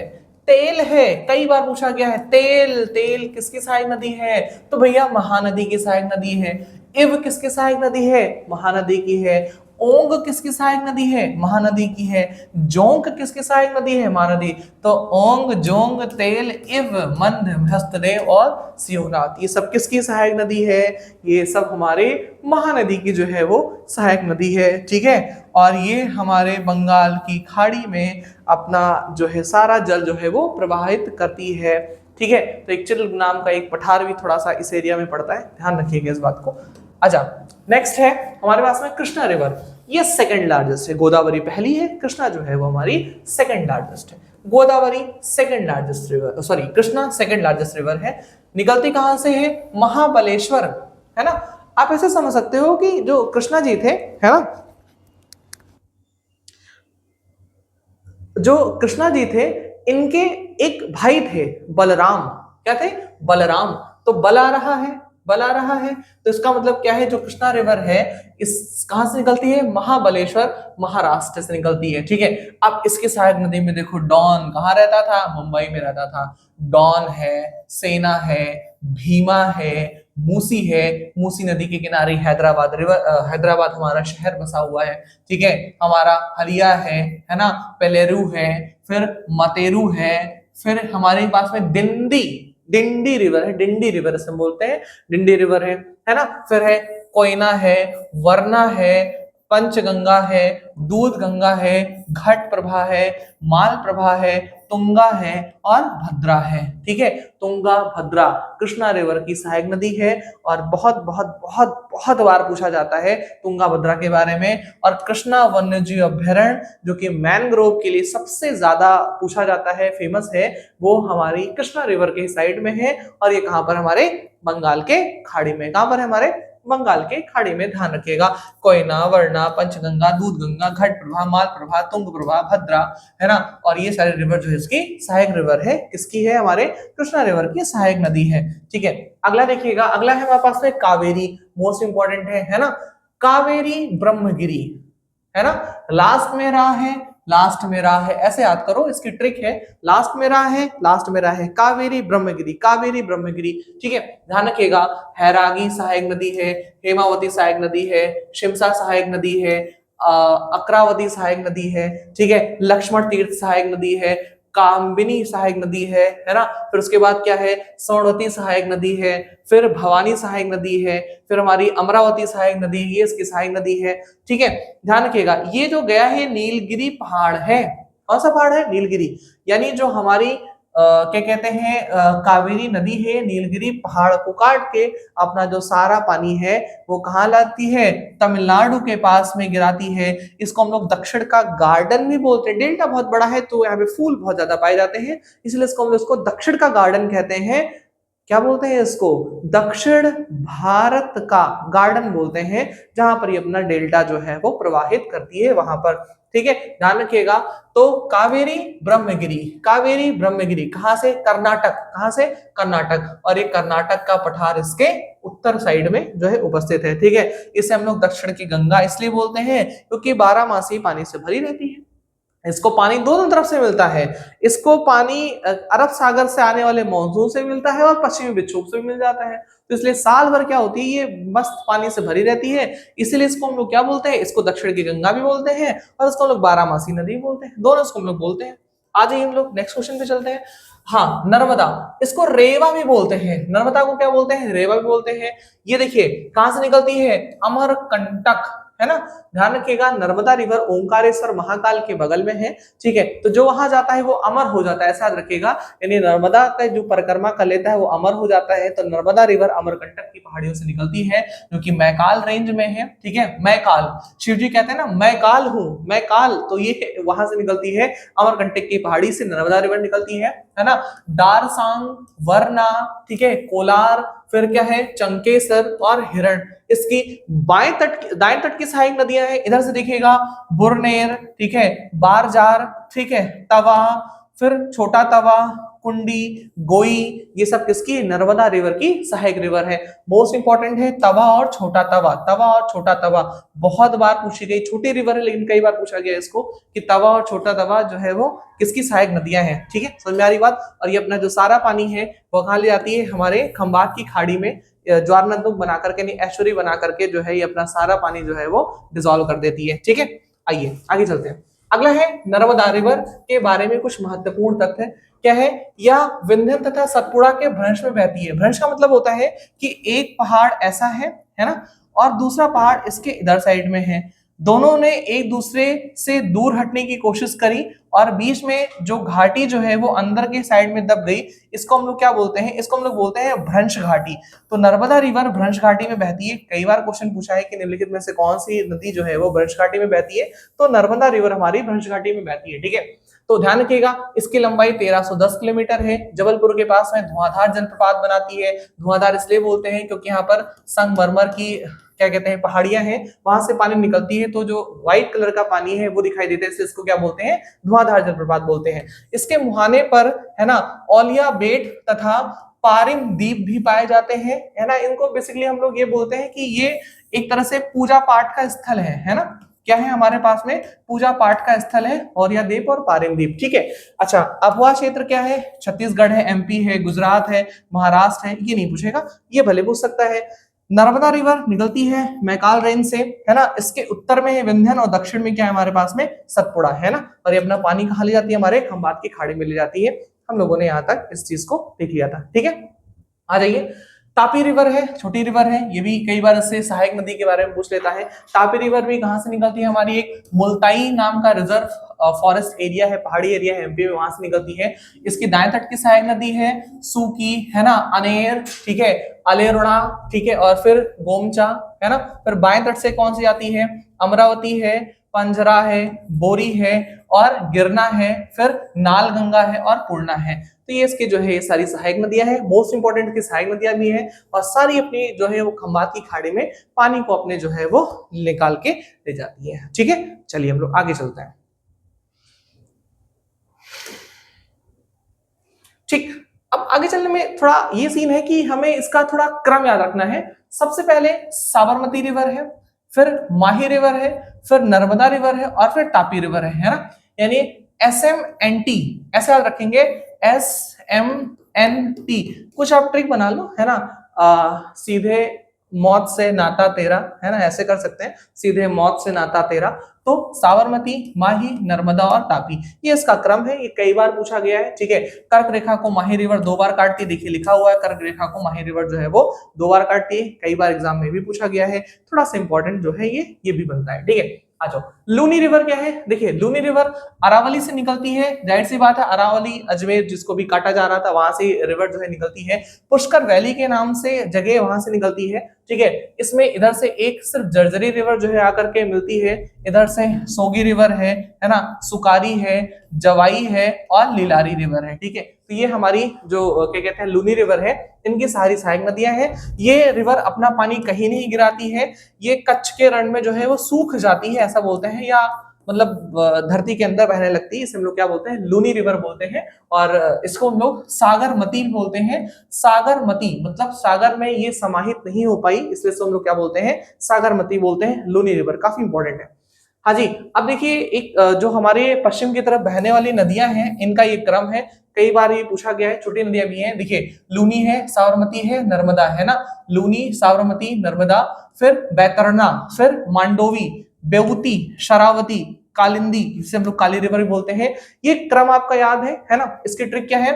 तेल है। कई बार पूछा गया है, तेल, तेल किसकी सहायक नदी है? तो भैया महानदी की सहायक नदी है। इव किसकी सहायक नदी है? महानदी की है। ओंग किसकी सहायक नदी है? महानदी की है। जोंक किसकी सहायक नदी है? महानदी। तो ओंग, जोंग, तेल, इव, मंद, हस्तदेव और शिवनाथ, ये सब किसकी सहायक नदी है? ये सब हमारे महानदी की जो है वो सहायक नदी है, ठीक है। और ये हमारे बंगाल की खाड़ी में अपना जो है सारा जल जो है वो प्रवाहित करती है, ठीक है। तो एक चिल नाम का एक पठार भी थोड़ा सा इस एरिया में पड़ता है, ध्यान रखिएगा इस बात को। अच्छा, नेक्स्ट है हमारे पास में कृष्णा रिवर। ये सेकंड लार्जेस्ट है, गोदावरी पहली है, कृष्णा जो है वो हमारी सेकंड लार्जेस्ट है। Godavari second largest river, sorry Krishna second largest river है। निकलती कहां से है? महाबलेश्वर, है ना। आप ऐसे समझ सकते हो कि जो कृष्णा जी थे, है ना, जो कृष्णा जी थे, इनके एक भाई थे बलराम। क्या थे? बलराम। तो बल आ रहा है, बल आ रहा है, तो इसका मतलब क्या है? जो कृष्णा रिवर है, इस कहां से निकलती है? महाबलेश्वर, महाराष्ट्र से निकलती है, ठीक है। अब इसके सहायक नदी में देखो, डॉन कहाँ रहता था? मुंबई में रहता था। डॉन है, सेना है, भीमा है, मूसी है। मूसी नदी के किनारे हैदराबाद रिवर, हैदराबाद हमारा शहर बसा हुआ है, ठीक है। हमारा हलिया है ना, पेलेरू है, फिर मतेरू है, फिर हमारे पास में डिंडी, डिंडी रिवर है, डिंडी रिवर इसे बोलते हैं, डिंडी रिवर है ना। फिर है कोयना है, वरना है, पंचगंगा है, दूध गंगा है, घट प्रभा है, माल प्रभा है, तुंगा है और भद्रा है, ठीक है। तुंगा, भद्रा कृष्णा रिवर की सहायक नदी है और बहुत बहुत बहुत बहुत बार पूछा जाता है तुंगा भद्रा के बारे में। और कृष्णा वन्यजीव अभ्यारण्य जो कि मैनग्रोव के लिए सबसे ज्यादा पूछा जाता है, फेमस है, वो हमारी कृष्णा रिवर के साइड में है। और ये कहां पर? हमारे बंगाल के खाड़ी में। कहां पर है? हमारे बंगाल के खाड़ी में, ध्यान रखिएगा। कोयना, वरना, पंचगंगा, दूधगंगा, घट प्रभा, माल प्रभा, तुंग प्रभा, भद्रा, है ना, और ये सारे रिवर जो है इसकी सहायक रिवर है। किसकी है? हमारे कृष्णा रिवर की सहायक नदी है। ठीक है, अगला देखिएगा, अगला है हमारे पास में कावेरी, मोस्ट इंपॉर्टेंट है ना। कावेरी ब्रह्मगिरी, है ना, लास्ट में रहा है, लास्ट में रहा है, ऐसे याद करो, इसकी ट्रिक है, लास्ट में रहा है, लास्ट में रहा है, कावेरी ब्रह्मगिरी, कावेरी ब्रह्मगिरी। ठीक है, ध्यान रखिएगा, हैरागी सहायक नदी है, हेमावती सहायक नदी है, शिमसा सहायक नदी है, अक्रावती सहायक नदी है, ठीक है, लक्ष्मण तीर्थ सहायक नदी है, काम्बिनी सहायक नदी है ना, फिर उसके बाद क्या है, स्वर्णवती सहायक नदी है, फिर भवानी सहायक नदी है, फिर हमारी अमरावती सहायक नदी, ये इसकी सहायक नदी है। ठीक है, ध्यान रखिएगा, ये जो गया है नीलगिरी पहाड़ है, कौन सा पहाड़ है? नीलगिरी, यानी जो हमारी क्या कहते हैं, कावेरी नदी है, नीलगिरी पहाड़ को काट के अपना जो सारा पानी है वो कहाँ लाती है? तमिलनाडु के पास में गिराती है। इसको हम लोग दक्षिण का गार्डन भी बोलते हैं, डेल्टा बहुत बड़ा है तो यहाँ पे फूल बहुत ज्यादा पाए जाते हैं, इसलिए इसको हम लोग इसको दक्षिण का गार्डन कहते हैं। क्या बोलते हैं इसको? दक्षिण भारत का गार्डन बोलते हैं, जहां पर ये अपना डेल्टा जो है वो प्रवाहित करती है वहां पर। ठीक है, ध्यान रखिएगा। तो कावेरी ब्रह्मगिरी, कावेरी ब्रह्मगिरी कहां से? कर्नाटक, कहां से? कर्नाटक, और ये कर्नाटक का पठार इसके उत्तर साइड में जो है उपस्थित है। ठीक है, इसे हम लोग दक्षिण की गंगा इसलिए बोलते हैं क्योंकि 12 मासी पानी से भरी रहती है। इसको पानी दोनों तरफ से मिलता है, इसको पानी अरब सागर से आने वाले मानसून से मिलता है और पश्चिमी विक्षोभ से भी मिल जाता है, तो इसलिए साल भर क्या होती है, ये मस्त पानी से भरी रहती है, इसीलिए इसको हम लोग क्या बोलते हैं? इसको दक्षिण की गंगा भी बोलते हैं और इसको हम लोग 12 मासी नदी बोलते हैं, दोनों इसको हम लोग बोलते हैं। आ जाइए हम लोग नेक्स्ट क्वेश्चन पे चलते हैं। हाँ, नर्मदा, इसको रेवा भी बोलते हैं, नर्मदा को क्या बोलते हैं? रेवा भी बोलते हैं। ये देखिए कहां से निकलती है? अमरकंटक, है ना, ध्यान रखिएगा, नर्मदा रिवर ओंकारेश्वर महाकाल के बगल में है। ठीक है, तो जो वहां जाता है वो अमर हो जाता है, ऐसा याद रखिएगा, यानी नर्मदा का जो परिक्रमा कर लेता है वो अमर हो जाता है। तो नर्मदा रिवर अमरकंटक की पहाड़ियों से निकलती है, जो कि मैकाल रेंज में है। ठीक है, मैकाल, शिव जी कहते हैं ना मैं काल हूं, मैं काल, तो ये वहां से निकलती है, अमरकंटक की पहाड़ी से नर्मदा रिवर निकलती है ना। दारसांग, वरना, ठीक है, कोलार, फिर क्या है, चंकेसर और हिरण, इसकी दाएं तट की सहायक नदियां हैं। इधर से देखिएगा बुरनेर, ठीक है, बारजार, ठीक है, तवा, फिर छोटा तवा, कुंडी, गोई, ये सब किसकी? नर्मदा रिवर की सहायक रिवर है। मोस्ट इंपॉर्टेंट है तवा और छोटा तवा, तवा और छोटा तवा बहुत बार पूछी गई, छोटी रिवर है लेकिन कई बार पूछा गया इसको कि तवा और छोटा तवा जो है वो किसकी सहायक नदियां हैं। ठीक है, समझ में आ रही बात। और ये अपना जो सारा पानी है वो कहाँ ले जाती है? हमारे खंबात की खाड़ी में ज्वार नदमुख बना करके, एस्चुरी बना करके जो है ये अपना सारा पानी जो है वो डिसॉल्व कर देती है। ठीक है, आइए आगे चलते हैं। अगला है नर्मदा रिवर के बारे में कुछ महत्वपूर्ण तथ्य। क्या है? यह विंध्यन तथा सतपुड़ा के भ्रंश में बहती है। भ्रंश का मतलब होता है कि एक पहाड़ ऐसा है ना, और दूसरा पहाड़ इसके इधर साइड में है, दोनों ने एक दूसरे से दूर हटने की कोशिश करी और बीच में जो घाटी जो है वो अंदर के साइड में दब गई। इसको हम लोग क्या बोलते हैं? इसको हम लोग बोलते हैं भ्रंश घाटी। तो नर्मदा रिवर भ्रंश घाटी में बहती है। कई बार क्वेश्चन पूछा है कि निम्नलिखित में से कौन सी नदी जो है वो भ्रंश घाटी में बहती है, तो नर्मदा रिवर हमारी भ्रंश घाटी में बहती है। ठीक है, तो ध्यान रखिएगा, इसकी लंबाई 1310 किलोमीटर है। जबलपुर के पास में धुआंधार जलप्रपात बनाती है। धुआंधार इसलिए बोलते हैं क्योंकि यहाँ पर संगमरमर की क्या कहते हैं पहाड़ियां हैं, वहां से पानी निकलती है, तो जो व्हाइट कलर का पानी है वो दिखाई देता है, इसलिए इसको क्या बोलते हैं? धुआंधार जलप्रपात बोलते हैं। इसके मुहाने पर है ना औलिया बेट तथा पारिम द्वीप भी पाए जाते हैं, है ना। इनको बेसिकली हम लोग ये बोलते हैं कि ये एक तरह से पूजा पाठ का स्थल है ना। क्या है हमारे पास में? पूजा पाठ का स्थल है, औलिया द्वीप और पारिम द्वीप। ठीक है, अच्छा, अबुआ क्षेत्र क्या है? छत्तीसगढ़ है, एमपी है, गुजरात है, महाराष्ट्र है, ये नहीं पूछेगा, ये भले पूछ सकता है। नर्मदा रिवर निकलती है मैकाल रेंज से, है ना। इसके उत्तर में है विंध्यन और दक्षिण में क्या है हमारे पास में? सतपुड़ा, है ना। और ये अपना पानी कहाँ ले जाती है? हमारे खंबात की खाड़ी में ले जाती है। हम लोगों ने यहाँ तक इस चीज को देख लिया था। ठीक है, आ जाइए। तापी रिवर है, छोटी रिवर है, ये भी कई बार इससे सहायक नदी के बारे में पूछ लेता है। तापी रिवर भी कहां से निकलती है? हमारी एक मुल्ताई नाम का रिजर्व फॉरेस्ट एरिया है, पहाड़ी एरिया है एमपी में, वहां से निकलती है। इसकी दाएं तट की सहायक नदी है सूकी, है ना, अनेर, ठीक है, अलेरुणा, ठीक है, और फिर गोमचा, है ना। फिर बाएं तट से कौन सी आती है? अमरावती है, पंजरा है, बोरी है, और गिरना है, फिर नाल गंगा है और पूर्णा है। तो ये इसके जो है ये सारी सहायक नदियां हैं, मोस्ट इंपॉर्टेंट की सहायक नदियां भी हैं और सारी अपनी जो है वो खंबात की खाड़ी में पानी को अपने जो है वो निकाल के ले जाती है। ठीक है, चलिए हम लोग आगे चलते हैं। ठीक, अब आगे चलने में थोड़ा ये सीन है कि हमें इसका थोड़ा क्रम याद रखना है। सबसे पहले साबरमती रिवर है, फिर माही रिवर है, फिर नर्मदा रिवर है और फिर तापी रिवर है ना। यानी SMNT ऐसे याद रखेंगे, SMNT। कुछ आप ट्रिक बना लो है ना, सीधे मौत से नाता तेरा, है ना, ऐसे कर सकते हैं, सीधे मौत से नाता तेरा। तो साबरमती, माही, नर्मदा और तापी, ये इसका क्रम है। ये कई बार पूछा गया है। ठीक है, कर्क रेखा को माही रिवर 2 बार काटती है, देखिए लिखा हुआ है कर्क रेखा को माही रिवर जो है वो 2 बार काटती है, कई बार एग्जाम में भी पूछा गया है। थोड़ा सा इंपॉर्टेंट जो है ये भी बनता है। ठीक है, आ जाओ। लूनी रिवर क्या है, देखिए लूनी रिवर अरावली से निकलती है, जाहिर सी बात है, अरावली अजमेर जिसको भी काटा जा रहा था वहां से रिवर जो है निकलती है। पुष्कर वैली के नाम से जगह वहां से निकलती है। ठीक है, इसमें इधर से एक सिर्फ जर्जरी रिवर जो है आकर के मिलती है, इधर से सोगी रिवर है ना, सुकारी है, जवाई है और लीलारी रिवर है। ठीक है, तो ये हमारी जो क्या कहते हैं लूनी रिवर है, इनकी सारी सहायक नदियां हैं। ये रिवर अपना पानी कहीं नहीं गिराती है, ये कच्छ के रण में जो है वो सूख जाती है ऐसा बोलते हैं, या मतलब धरती के अंदर बहने लगती है, इसे हम लोग क्या बोलते हैं, लूनी रिवर बोलते हैं। और इसको हम लोग सागरमती बोलते हैं। सागरमती मतलब सागर में ये समाहित नहीं हो पाई, इसलिए हम लोग क्या बोलते हैं, सागरमती बोलते हैं। लूनी रिवर काफी इंपॉर्टेंट है। हाँ जी, अब देखिए एक जो हमारे पश्चिम की तरफ बहने वाली नदियां हैं, इनका ये क्रम है, कई बार ये पूछा गया है। छोटी नदियां भी हैं, देखिए लूनी है, साबरमती है, नर्मदा है ना, लूनी, साबरमती, नर्मदा, फिर बैतरणी, फिर मांडोवी, बेऊती, शरावती, कालिंदी, जिसे हम लोग काली रिवर भी बोलते हैं। ये क्रम आपका याद है ना। इसकी ट्रिक क्या है,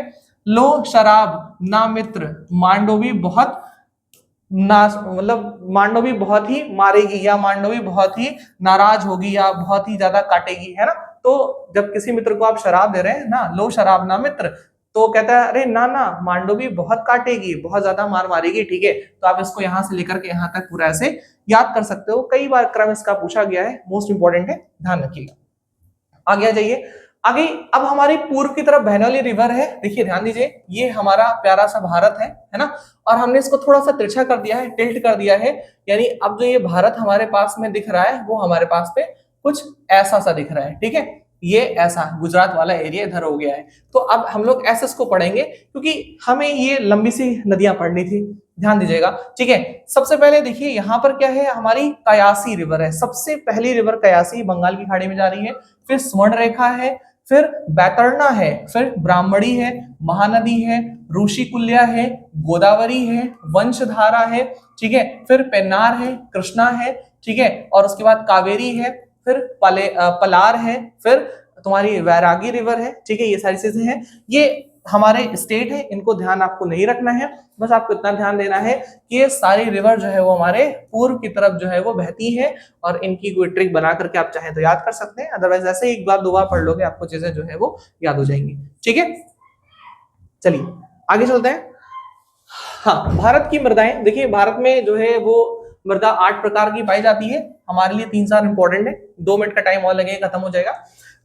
लो शराब ना मित्र, मांडोवी बहुत मतलब मांडवी बहुत ही मारेगी, या मांडवी बहुत ही नाराज होगी, या बहुत ही ज्यादा काटेगी, है ना। तो जब किसी मित्र को आप शराब दे रहे हैं ना, लो शराब ना मित्र, तो कहता है अरे ना ना, मांडवी बहुत काटेगी, बहुत ज्यादा मार मारेगी। ठीक है, तो आप इसको यहां से लेकर के यहां तक पूरा ऐसे याद कर सकते हो, कई बार क्रम इसका पूछा गया है, मोस्ट इंपॉर्टेंट है, ध्यान रखिएगा। आगे आ जाइए। आगे अब हमारी पूर्व की तरफ बहने वाली रिवर है, देखिए ध्यान दीजिए, ये हमारा प्यारा सा भारत है ना, और हमने इसको थोड़ा सा तिरछा कर दिया है, टिल्ट कर दिया है। यानी अब जो ये भारत हमारे पास में दिख रहा है, वो हमारे पास पे कुछ ऐसा सा दिख रहा है। ठीक है, ये ऐसा गुजरात वाला एरिया इधर हो गया है। तो अब हम लोग ऐसे इसको पढ़ेंगे, क्योंकि हमें ये लंबी सी नदियां पढ़नी थी, ध्यान दीजिएगा। ठीक है, सबसे पहले देखिए यहाँ पर क्या है, हमारी कयासी रिवर है, सबसे पहली रिवर कयासी बंगाल की खाड़ी में जा रही है। फिर स्वर्ण रेखा है, फिर बैतरणी है, फिर ब्राह्मणी है, महानदी है, ऋषिकुल्या है, गोदावरी है, वंशधारा है। ठीक है, फिर पेन्नार है, कृष्णा है। ठीक है, और उसके बाद कावेरी है, फिर पलार है, फिर तुम्हारी वैरागी रिवर है। ठीक है, ये सारी चीजें हैं, ये हमारे स्टेट है, इनको ध्यान आपको नहीं रखना है, बस आपको इतना ध्यान देना है कि ये सारी रिवर जो है वो हमारे पूर्व की तरफ जो है वो बहती है, और इनकी कोई ट्रिक बना करके आप चाहें तो याद कर सकते हैं, अदरवाइज ऐसे ही एक बार दो बार पढ़ लोगे आपको चीजें जो है वो याद हो जाएंगी। ठीक है, चलिए आगे चलते हैं। हाँ, भारत की मृदाएं देखिए, भारत में जो है वो मृदा 8 प्रकार की पाई जाती है, हमारे लिए 3-4 इंपॉर्टेंट है, 2 मिनट का टाइम और लगेगा, खत्म हो जाएगा।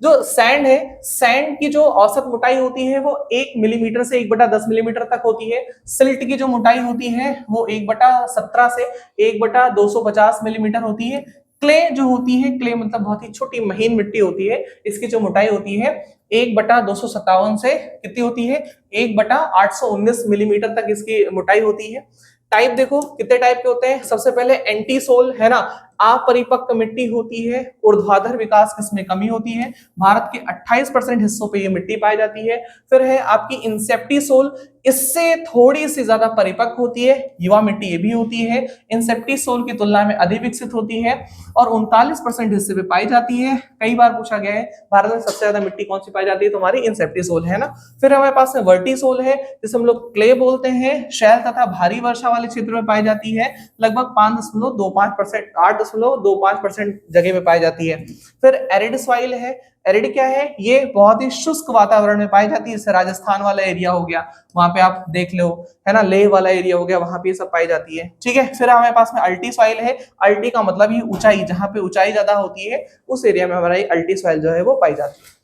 जो सैंड है, सैंड की जो औसत मोटाई होती है वो 1 मिलीमीटर से 1/10 मिलीमीटर तक होती है। सिल्ट की जो मोटाई होती है वो 1/17 से 1/250 मिलीमीटर होती है। क्ले जो होती है, क्ले मतलब बहुत ही छोटी महीन मिट्टी होती है, इसकी जो मोटाई होती है 1/257 से कितनी होती है, 1/819 मिलीमीटर तक इसकी मोटाई होती है। टाइप देखो कितने टाइप के होते हैं, सबसे पहले एंटीसोल है ना, अपरिपक्व मिट्टी होती है, ऊर्ध्वाधर विकास इसमें कमी होती है, भारत के 28% हिस्सों पे ये मिट्टी पाई जाती है। फिर है आपकी इंसेप्टिसोल, इससे थोड़ी सी ज्यादा परिपक्व होती है, युवा मिट्टी ये भी होती है, इंसेप्टिसोल की तुलना में अधिक विकसित होती है और 39% हिस्से पे पाई जाती है। कई बार पूछा गया है भारत में सबसे ज्यादा मिट्टी कौन सी पाई जाती है, तो हमारी इंसेप्टिसोल है ना। फिर हमारे पास में वर्टिसोल है, जिसे हम लोग क्ले बोलते हैं, शैल तथा भारी वर्षा वाले क्षेत्र में पाई जाती है, लगभग 5.25%, 8.25% जगह में पाई जाती है। फिर एरिड सॉइल है, एरिड क्या है, ये बहुत ही शुष्क वातावरण में पाई जाती है, जैसे राजस्थान वाला एरिया हो गया, वहां पे आप देख लो, है ना, लेह वाला एरिया हो गया, वहां पे ये सब पाई जाती है। ठीक है, फिर हमारे पास में अल्टी सॉइल है। अल्टी का मतलब ही ऊंचाई, जहां पे ऊंचाई ज्यादा होती है उस एरिया में हमारा ये अल्टी सॉइल जो है वो पाई जाती है।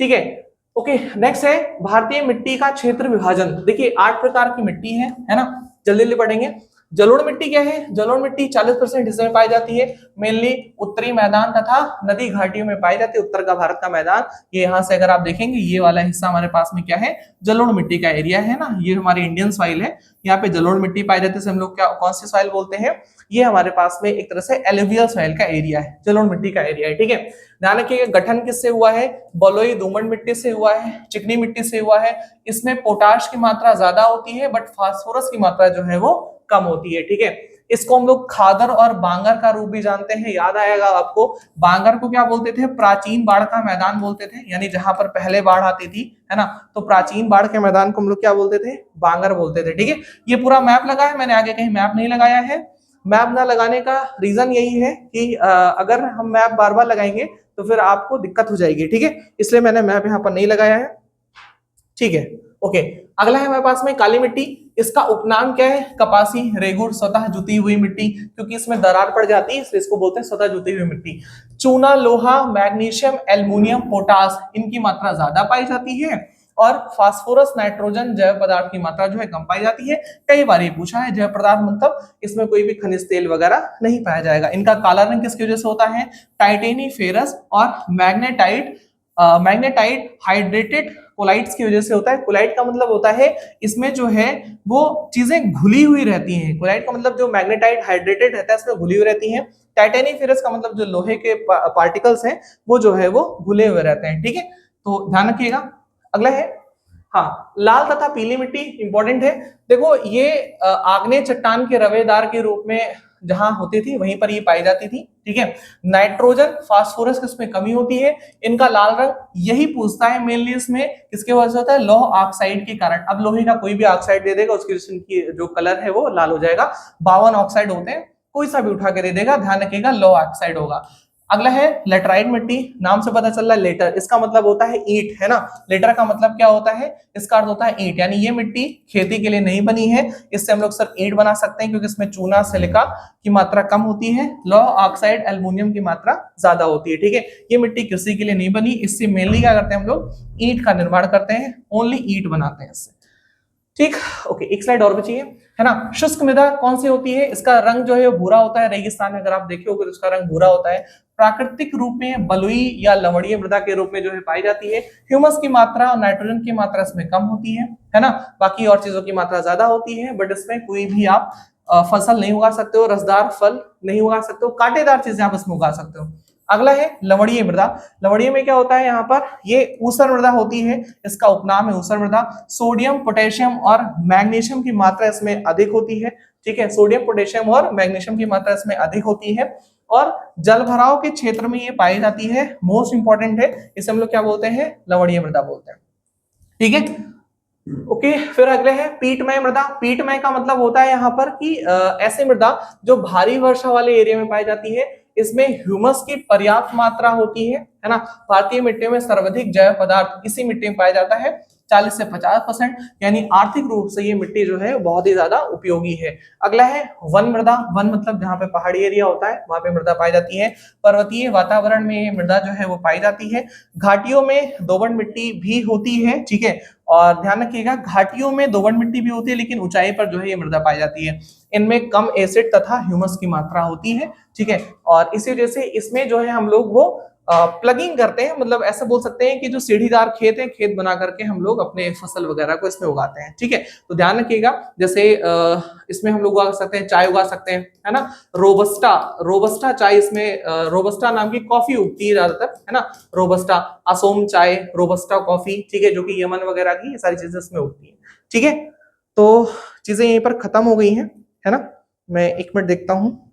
ठीक है, ओके। नेक्स्ट है भारतीय मिट्टी का क्षेत्र विभाजन। देखिए 8 प्रकार की मिट्टी है ना, जल्दी जल्दी पढ़ेंगे। जलोढ़ मिट्टी क्या है? जलोढ़ मिट्टी 40% हिस्से में पाई जाती है, मेनली उत्तरी मैदान तथा नदी घाटियों में पाई जाती है। उत्तर का भारत का मैदान, ये यहाँ से अगर आप देखेंगे ये वाला हिस्सा हमारे पास में क्या है, जलोढ़ मिट्टी का एरिया है ना, ये हमारी इंडियन सॉइल है, यहाँ पे जलोढ़ मिट्टी पाई जाती है। हम लोग क्या कौन सी सॉइल बोलते हैं, ये हमारे पास में एक तरह से एलुवियल सॉइल का एरिया है, जलोढ़ मिट्टी का एरिया है। ठीक है, ध्यान रखिएगा गठन किससे हुआ है, बलुई दोमट मिट्टी से हुआ है, चिकनी मिट्टी से हुआ है। इसमें पोटाश की मात्रा ज्यादा होती है बट फास्फोरस की मात्रा जो है वो कम होती है। ठीक है, इसको हम लोग खादर और बांगर का रूप भी जानते हैं, याद आएगा आपको। बांगर को क्या बोलते थे, प्राचीन बाढ़ का मैदान बोलते थे, यानी जहां पर पहले बाढ़ आती थी, है ना, तो प्राचीन बाढ़ के मैदान को हम लोग क्या बोलते थे, बांगर बोलते थे। ठीक है, ये पूरा मैप लगा है, मैंने आगे कहीं मैप नहीं लगाया है। मैप ना लगाने का रीजन यही है कि अगर हम मैप बार बार लगाएंगे तो फिर आपको दिक्कत हो जाएगी। ठीक है, इसलिए मैंने मैप यहाँ पर नहीं लगाया है। ठीक है, ओके। अगला है हमारे पास में काली मिट्टी। इसका उपनाम क्या है, कपासी रेगुड़, स्वतः जुती हुई मिट्टी, क्योंकि इसमें दरार पड़ जाती है इसलिए इसको बोलते हैं स्वतः जुती हुई मिट्टी। चूना, लोहा, मैग्नीशियम, एल्युमिनियम, पोटास, इनकी मात्रा ज्यादा पाई जाती है, और फास्फोरस, नाइट्रोजन, जैव पदार्थ की मात्रा जो है कम पाई जाती है। कई बार ये पूछा है, जैव पदार्थ मतलब इसमें कोई भी खनिज तेल वगैरह नहीं पाया जाएगा। इनका काला रंग किसकी वजह से होता है, टाइटेनी फेरस और मैग्नेटाइट हाइड्रेटेड कोलाइट्स की वजह से होता है। कोलाइट का मतलब होता है इसमें जो है वो चीजें घुली हुई रहती हैं। कोलाइट का मतलब जो मैग्नेटाइट हाइड्रेटेड रहता है इसमें घुली हुई रहती हैं। टाइटेनी फेरस का मतलब जो लोहे के पार्टिकल्स हैं वो जो है वो घुले हुए रहते हैं। ठीक है, तो ध्यान रखिएगा। अगला है, हाँ, लाल तथा पीली मिट्टी इंपॉर्टेंट है। देखो ये आग्नेय चट्टान के रवेदार के रूप में जहां होती थी वहीं पर ये पाई जाती थी। ठीक है, नाइट्रोजन फास्फोरस किसमें कमी होती है, इनका लाल रंग यही पूछता है मेनली, इसमें किसके वजह से होता है, लौह ऑक्साइड के कारण। अब लोहे का कोई भी ऑक्साइड दे देगा उसकी की जो कलर है वो लाल हो जाएगा। 52 ऑक्साइड होते हैं, कोई सा भी उठा के दे देगा, ध्यान रखिएगा लौह ऑक्साइड होगा। अगला है लेटराइट मिट्टी। नाम से पता चल रहा है लेटर, इसका मतलब होता है ईंट, है ना। लेटर का मतलब क्या होता है, इसका अर्थ होता है ईंट, यानी ये मिट्टी खेती के लिए नहीं बनी है, इससे हम लोग सिर्फ ईंट बना सकते हैं क्योंकि इसमें चूना, सिलिका की मात्रा कम होती है, लौह ऑक्साइड, एल्युमिनियम की मात्रा ज्यादा होती है। ठीक है, ये मिट्टी कृषि के लिए नहीं बनी, इससे मेनली क्या करते हैं हम लोग, ईंट का निर्माण करते हैं, ओनली ईंट बनाते हैं इससे। ठीक, ओके। एक स्लाइड और बची है ना। शुष्क मृदा कौन सी होती है, इसका रंग जो है वो भूरा होता है। रेगिस्तान में अगर आप देखे होगे तो इसका रंग भूरा होता है। प्राकृतिक रूप में बलुई या लवणीय मृदा के रूप में जो है पाई जाती है। ह्यूमस की मात्रा और नाइट्रोजन की मात्रा इसमें कम होती है ना। बाकी और चीजों की मात्रा ज्यादा होती है, बट इसमें कोई भी आप फसल नहीं उगा सकते हो, रसदार फल नहीं उगा सकते हो, कांटेदार चीजें आप इसमें उगा सकते हो। अगला है लवणीय मृदा। लवणीय में क्या होता है, यहाँ पर ये ऊसर मृदा होती है, इसका उपनाम है ऊसर मृदा। सोडियम, पोटेशियम और मैग्नीशियम की मात्रा इसमें अधिक होती है। ठीक है, सोडियम, पोटेशियम और मैग्नीशियम की मात्रा इसमें अधिक होती है, और जल भराव के क्षेत्र में ये पाई जाती है। मोस्ट इंपॉर्टेंट है, इसे हम लोग क्या बोलते हैं, लवणीय मृदा बोलते हैं। ठीक है, ओके। फिर अगले है पीटमय मृदा। पीटमय का मतलब होता है यहाँ पर कि ऐसी मृदा जो भारी वर्षा वाले एरिया में पाई जाती है, इसमें ह्यूमस की पर्याप्त मात्रा होती है ना। भारतीय मिट्टी में सर्वाधिक जैव पदार्थ इसी मिट्टी में पाया जाता है, 40 से 50%, यानी आर्थिक रूप से ये मिट्टी जो है बहुत ही ज्यादा उपयोगी है। अगला है वन मृदा। वन मतलब जहाँ पे पहाड़ी एरिया होता है वहां पे मृदा पाई जाती है। पर्वतीय वातावरण में ये मृदा जो है वो पाई जाती है। घाटियों में दोमट मिट्टी भी होती है। ठीक है, और ध्यान रखिएगा घाटियों में दोमट मिट्टी भी होती है, लेकिन ऊंचाई पर जो है ये मृदा पाई जाती है। इनमें कम एसिड तथा ह्यूमस की मात्रा होती है। ठीक है, और इसी वजह से इसमें जो है हम लोग वो प्लगिंग करते हैं, मतलब ऐसा बोल सकते हैं कि जो सीढ़ीदार खेत है, खेत बना करके हम लोग अपने फसल वगैरह को इसमें उगाते हैं। ठीक है, तो ध्यान रखिएगा, जैसे इसमें हम लोग उगा सकते हैं, चाय उगा सकते हैं, है ना। रोबस्टा, रोबस्टा चाय, इसमें रोबस्टा नाम की कॉफी उगती है ज्यादातर, है ना। रोबस्टा, असोम चाय, रोबस्टा कॉफी, ठीक है, जो कि यमन वगैरह की ये सारी चीजें इसमें उगती है। ठीक है, तो चीजें यहीं पर खत्म हो गई हैं, है ना। मैं एक मिनट देखता हूँ।